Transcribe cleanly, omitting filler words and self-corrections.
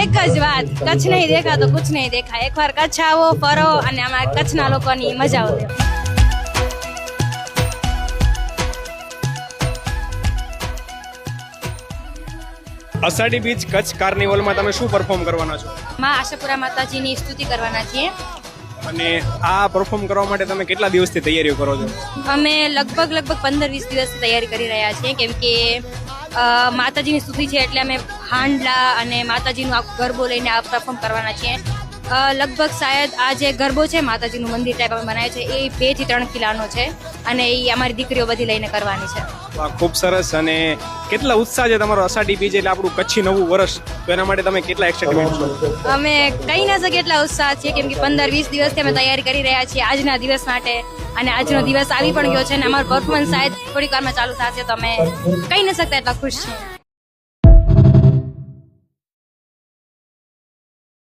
એક જ વાત, કચ્છ નહીં દેખા તો કુછ નહીં દેખા. એકવાર કચ્છ આવો, ફરો અને અમારા કચ્છના લોકોની મજા આવે. અષાઢી બીચ કચ્છ કાર્નિવલમાં તમે શું પરફોર્મ કરવાના છો માં આશાપુરા માતાજીની સ્તુતિ કરવાના છીએ. અને આ પરફોર્મ કરવા માટે તમે કેટલા દિવસથી તૈયારીઓ કરો છો? અમે લગભગ 15-20 દિવસથી તૈયારી કરી રહ્યા છીએ, કેમ કે માતાજીની સ્તુતિ છે એટલે અમે હાંડલા અને માતાજીનું આખું ગરબો લઈને આ પરફોર્મ કરવાના છીએ. લગભગ શાયદ આ જે ગરબો છે માતાજીનું મંદિર ટાઈપ અમે બનાવ્યું છે એ 2 થી 3 કિલોનો છે અને એ અમારી દીકરીઓ બધી લઈને કરવાની છે. વાહ, ખૂબ સરસ. અને કેટલા ઉત્સાહ છે તમારો અષાઢી બીજ એટલે આપણું કચ્છી નવું વર્ષ, તો એના માટે તમે કેટલા એક્સાઇટમેન્ટ છો? અમે કહી ના શકીએ એટલા ઉત્સાહ છીએ, કેમ કે 15-20 દિવસથી અમે તૈયારી કરી રહ્યા છીએ આજના દિવસ માટે. અને આજનો દિવસ આવી પણ ગયો છે અને અમારું પરફોર્મન્સ શાયદ થોડીક વારમાં ચાલુ થશે, તો અમે કહી ન શકતા એટલા ખુશ છીએ.